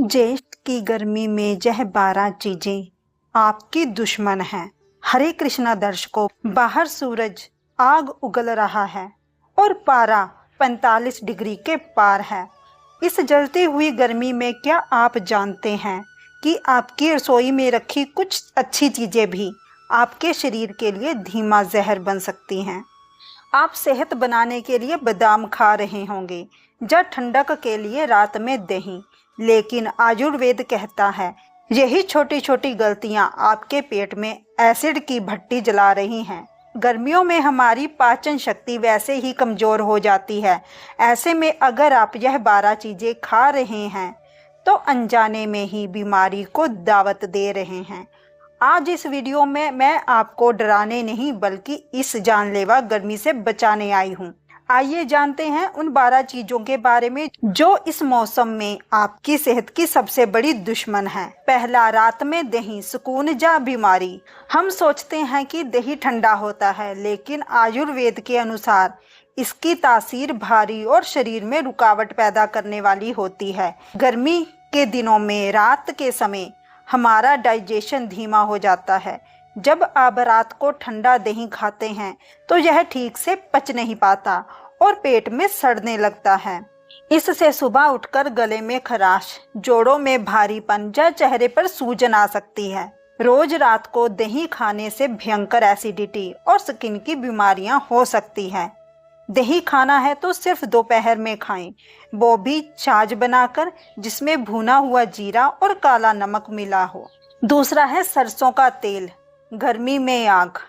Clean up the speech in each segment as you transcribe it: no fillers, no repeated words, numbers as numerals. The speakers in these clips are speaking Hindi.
ज्येष्ठ की गर्मी में यह 12 चीजें आपकी दुश्मन हैं। हरे कृष्णा दर्शकों, बाहर सूरज आग उगल रहा है और पारा 45 डिग्री के पार है। इस जलती हुई गर्मी में क्या आप जानते हैं कि आपकी रसोई में रखी कुछ अच्छी चीजें भी आपके शरीर के लिए धीमा जहर बन सकती हैं। आप सेहत बनाने के लिए बादाम खा रहे होंगे या ठंडक के लिए रात में दही, लेकिन आयुर्वेद कहता है यही छोटी छोटी गलतियां आपके पेट में एसिड की भट्टी जला रही हैं। गर्मियों में हमारी पाचन शक्ति वैसे ही कमज़ोर हो जाती है। ऐसे में अगर आप यह 12 चीज़ें खा रहे हैं तो अनजाने में ही बीमारी को दावत दे रहे हैं। आज इस वीडियो में मैं आपको डराने नहीं बल्कि इस जानलेवा गर्मी से बचाने आई हूँ। आइए जानते हैं उन 12 चीजों के बारे में जो इस मौसम में आपकी सेहत की सबसे बड़ी दुश्मन है। पहला, रात में दही, सुकून या बीमारी। हम सोचते हैं कि दही ठंडा होता है, लेकिन आयुर्वेद के अनुसार इसकी तासीर भारी और शरीर में रुकावट पैदा करने वाली होती है। गर्मी के दिनों में रात के समय हमारा डाइजेशन धीमा हो जाता है। जब आप रात को ठंडा दही खाते हैं तो यह ठीक से पच नहीं पाता और पेट में सड़ने लगता है। इससे सुबह उठकर गले में खराश, जोड़ों में भारीपन या चेहरे पर सूजन आ सकती है। रोज रात को दही खाने से भयंकर एसिडिटी और स्किन की बीमारियां हो सकती हैं। दही खाना है तो सिर्फ दोपहर में खाएं, वो भी छाछ बनाकर जिसमें भुना हुआ जीरा और काला नमक मिला हो। दूसरा है सरसों का तेल, गर्मी में आग।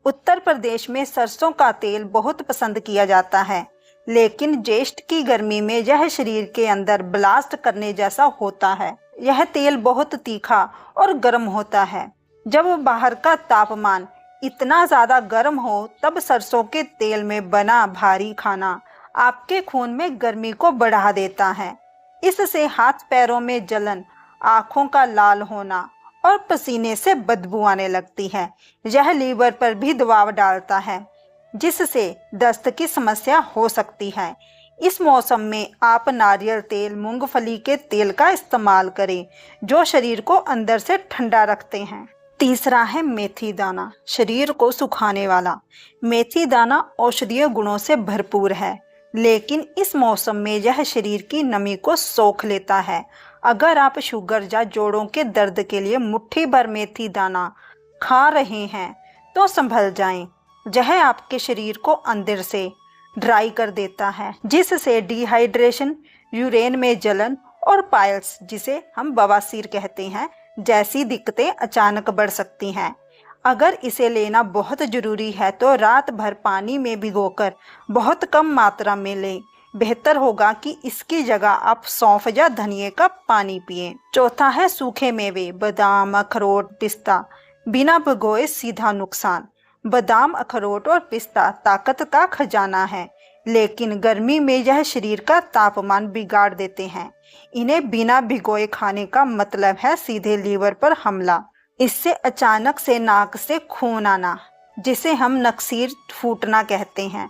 उत्तर प्रदेश में सरसों का तेल बहुत पसंद किया जाता है, लेकिन ज्येष्ठ की गर्मी में यह शरीर के अंदर ब्लास्ट करने जैसा होता है। यह तेल बहुत तीखा और गर्म होता है। जब बाहर का तापमान इतना ज़्यादा गर्म हो तब सरसों के तेल में बना भारी खाना आपके खून में गर्मी को बढ़ा देता है। इससे हाथ पैरों में जलन, आँखों का लाल होना और पसीने से बदबू आने लगती है। यह लीवर पर भी दबाव डालता है, जिससे दस्त की समस्या हो सकती है। इस मौसम में आप नारियल तेल, मूंगफली के तेल का इस्तेमाल करें, जो शरीर को अंदर से ठंडा रखते हैं। तीसरा है मेथी दाना, शरीर को सुखाने वाला। मेथी दाना औषधीय गुणों से भरपूर है, लेकिन इस मौसम में यह शरीर की नमी को सोख लेता है। अगर आप शुगर या जोड़ों के दर्द के लिए मुट्ठी भर मेथी दाना खा रहे हैं तो संभल जाएं। यह आपके शरीर को अंदर से ड्राई कर देता है, जिससे डिहाइड्रेशन, यूरिन में जलन और पाइल्स, जिसे हम बवासीर कहते हैं, जैसी दिक्कतें अचानक बढ़ सकती हैं। अगर इसे लेना बहुत ज़रूरी है तो रात भर पानी में भिगोकर बहुत कम मात्रा में लें। बेहतर होगा कि इसकी जगह आप सौंफ या धनिए का पानी पिएं। चौथा है सूखे मेवे, बादाम, अखरोट, पिस्ता। बिना भिगोए सीधा नुकसान। बादाम, अखरोट और पिस्ता ताकत का खजाना है, लेकिन गर्मी में यह शरीर का तापमान बिगाड़ देते हैं। इन्हें बिना भिगोए खाने का मतलब है सीधे लीवर पर हमला। इससे अचानक से नाक से खून आना, जिसे हम नक्सीर फूटना कहते हैं,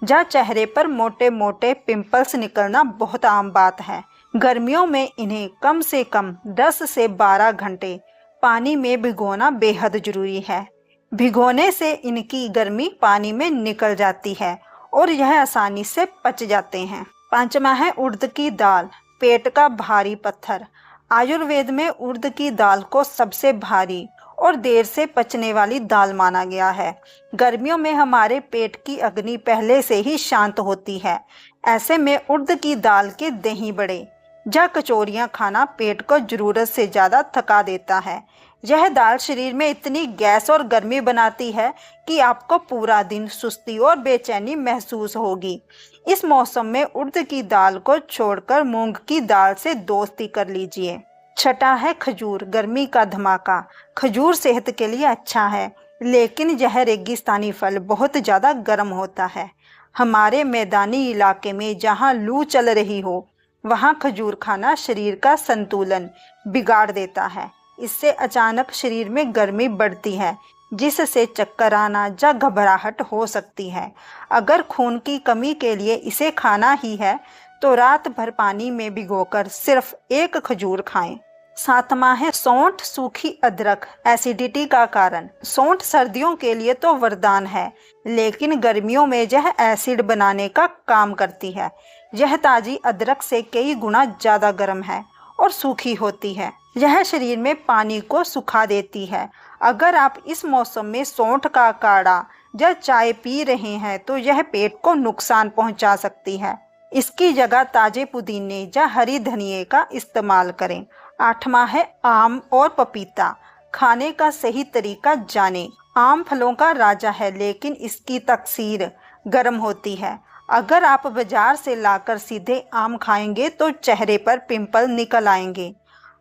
या चेहरे पर मोटे मोटे पिंपल्स निकलना बहुत आम बात है। गर्मियों में इन्हें कम से कम 10 से 12 घंटे पानी में भिगोना बेहद जरूरी है। भिगोने से इनकी गर्मी पानी में निकल जाती है और यह आसानी से पच जाते हैं। पांचवा है उड़द की दाल, पेट का भारी पत्थर। आयुर्वेद में उड़द की दाल को सबसे भारी और देर से पचने वाली दाल माना गया है। गर्मियों में हमारे पेट की अग्नि पहले से ही शांत होती है। ऐसे में उड़द की दाल के दही बड़े या कचौरियाँ खाना पेट को ज़रूरत से ज़्यादा थका देता है। यह दाल शरीर में इतनी गैस और गर्मी बनाती है कि आपको पूरा दिन सुस्ती और बेचैनी महसूस होगी। इस मौसम में उड़द की दाल को छोड़कर मूंग की दाल से दोस्ती कर लीजिए। छठा है खजूर, गर्मी का धमाका। खजूर सेहत के लिए अच्छा है, लेकिन यह रेगिस्तानी फल बहुत ज़्यादा गर्म होता है। हमारे मैदानी इलाके में जहाँ लू चल रही हो वहाँ खजूर खाना शरीर का संतुलन बिगाड़ देता है। इससे अचानक शरीर में गर्मी बढ़ती है, जिससे चक्कर आना या घबराहट हो सकती है। अगर खून की कमी के लिए इसे खाना ही है तो रात भर पानी में भिगोकर सिर्फ 1 खजूर खाएं। 7वां है सौंठ सूखी अदरक एसिडिटी का कारण। सौंठ सर्दियों के लिए तो वरदान है, लेकिन गर्मियों में यह एसिड बनाने का काम करती है। यह ताजी अदरक से कई गुना ज़्यादा गर्म है और सूखी होती है। यह शरीर में पानी को सुखा देती है। अगर आप इस मौसम में सौंठ का काढ़ा या चाय पी रहे हैं तो यह पेट को नुकसान पहुंचा सकती है। इसकी जगह ताजे पुदीने या हरी धनिए का इस्तेमाल करें। 8वां है आम और पपीता खाने का सही तरीका जानें। आम फलों का राजा है, लेकिन इसकी तकसीर गर्म होती है। अगर आप बाजार से लाकर सीधे आम खाएंगे तो चेहरे पर पिंपल निकल आएंगे।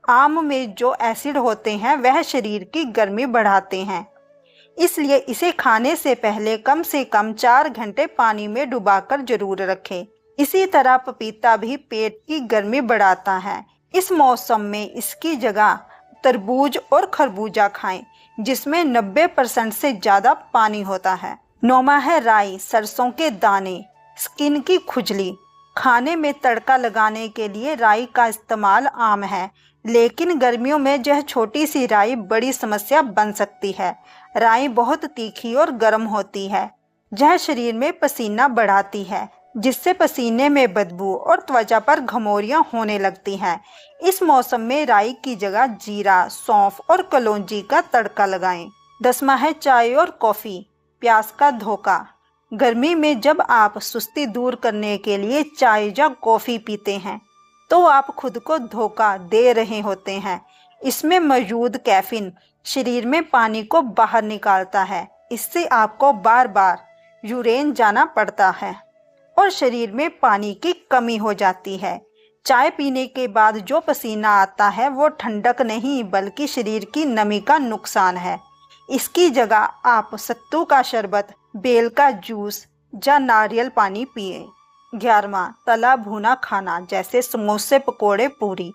आम में जो एसिड होते हैं वह शरीर की गर्मी बढ़ाते हैं, इसलिए इसे खाने से पहले कम से कम 4 घंटे पानी में डुबाकर जरूर रखें। इसी तरह पपीता भी पेट की गर्मी बढ़ाता है। इस मौसम में इसकी जगह तरबूज और खरबूजा खाएं, जिसमें 90% से ज़्यादा पानी होता है। 9वां है राई सरसों के दाने स्किन की खुजली। खाने में तड़का लगाने के लिए राई का इस्तेमाल आम है, लेकिन गर्मियों में यह छोटी सी राई बड़ी समस्या बन सकती है। राई बहुत तीखी और गर्म होती है। यह शरीर में पसीना बढ़ाती है, जिससे पसीने में बदबू और त्वचा पर घमौरियां होने लगती हैं। इस मौसम में राई की जगह जीरा, सौंफ और कलौंजी का तड़का लगाएं। 10वां है चाय और कॉफ़ी प्यास का धोखा। गर्मी में जब आप सुस्ती दूर करने के लिए चाय या कॉफ़ी पीते हैं तो आप खुद को धोखा दे रहे होते हैं। इसमें मौजूद कैफीन शरीर में पानी को बाहर निकालता है। इससे आपको बार बार यूरेन जाना पड़ता है और शरीर में पानी की कमी हो जाती है। चाय पीने के बाद जो पसीना आता है वो ठंडक नहीं बल्कि शरीर की नमी का नुकसान है। इसकी जगह आप सत्तू का शरबत, बेल का जूस या नारियल पानी पिए। 11वां तला भुना खाना जैसे समोसे, पकोड़े, पूरी।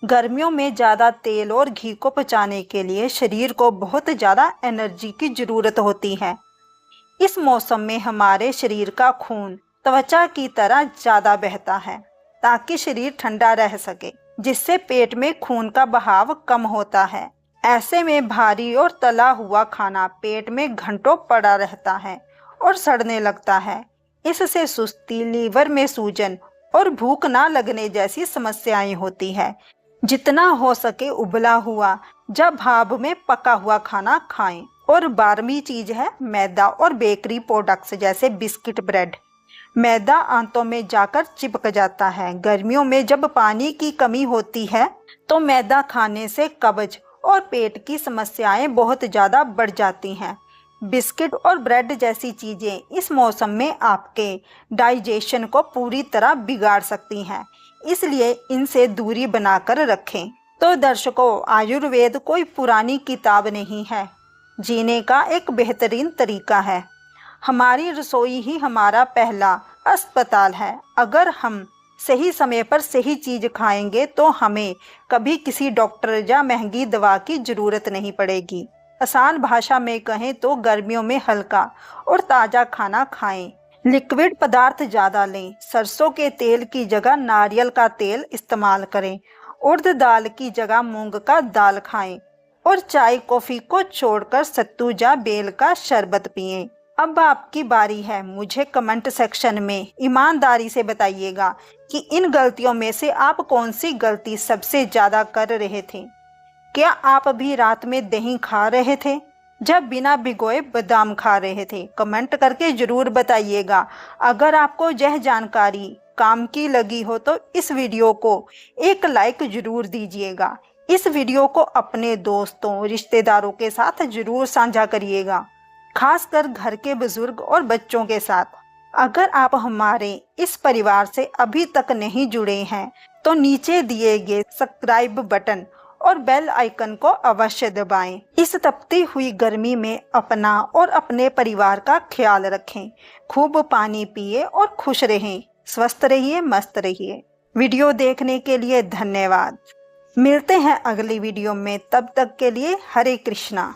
गर्मियों में ज़्यादा तेल और घी को पचाने के लिए शरीर को बहुत ज़्यादा एनर्जी की ज़रूरत होती है। इस मौसम में हमारे शरीर का खून त्वचा की तरह ज़्यादा बहता है ताकि शरीर ठंडा रह सके, जिससे पेट में खून का बहाव कम होता है। ऐसे में भारी और तला हुआ खाना पेट में घंटों पड़ा रहता है और सड़ने लगता है। इससे सुस्ती, लीवर में सूजन और भूख ना लगने जैसी समस्याएं होती है। जितना हो सके उबला हुआ या भाप में पका हुआ खाना खाएं। और 12वीं चीज़ है मैदा और बेकरी प्रोडक्ट्स जैसे बिस्किट, ब्रेड। मैदा आंतों में जाकर चिपक जाता है। गर्मियों में जब पानी की कमी होती है तो मैदा खाने से कब्ज और पेट की समस्याएं बहुत ज़्यादा बढ़ जाती हैं। बिस्किट और ब्रेड जैसी चीज़ें इस मौसम में आपके डाइजेशन को पूरी तरह बिगाड़ सकती हैं, इसलिए इनसे दूरी बनाकर रखें। तो दर्शकों, आयुर्वेद कोई पुरानी किताब नहीं है, जीने का एक बेहतरीन तरीका है। हमारी रसोई ही हमारा पहला अस्पताल है। अगर हम सही समय पर सही चीज़ खाएंगे तो हमें कभी किसी डॉक्टर या महंगी दवा की ज़रूरत नहीं पड़ेगी। आसान भाषा में कहें तो गर्मियों में हल्का और ताज़ा खाना खाएं। लिक्विड पदार्थ ज़्यादा लें। सरसों के तेल की जगह नारियल का तेल इस्तेमाल करें। उड़द दाल की जगह मूंग का दाल खाएं और चाय कॉफ़ी को छोड़कर सत्तू या बेल का शरबत पिएं। अब आपकी बारी है। मुझे कमेंट सेक्शन में ईमानदारी से बताइएगा कि इन गलतियों में से आप कौन सी गलती सबसे ज़्यादा कर रहे थे। क्या आप भी रात में दही खा रहे थे, जब बिना भिगोए बादाम खा रहे थे? कमेंट करके ज़रूर बताइएगा। अगर आपको यह जानकारी काम की लगी हो तो इस वीडियो को एक लाइक ज़रूर दीजिएगा। इस वीडियो को अपने दोस्तों, रिश्तेदारों के साथ ज़रूर साझा करिएगा, खासकर घर के बुजुर्ग और बच्चों के साथ। अगर आप हमारे इस परिवार से अभी तक नहीं जुड़े हैं तो नीचे दिए गए सब्सक्राइब बटन और बेल आइकन को अवश्य दबाएं। इस तपती हुई गर्मी में अपना और अपने परिवार का ख्याल रखें। खूब पानी पिए और खुश रहें। स्वस्थ रहिए, मस्त रहिए। वीडियो देखने के लिए धन्यवाद। मिलते हैं अगली वीडियो में, तब तक के लिए हरे कृष्णा।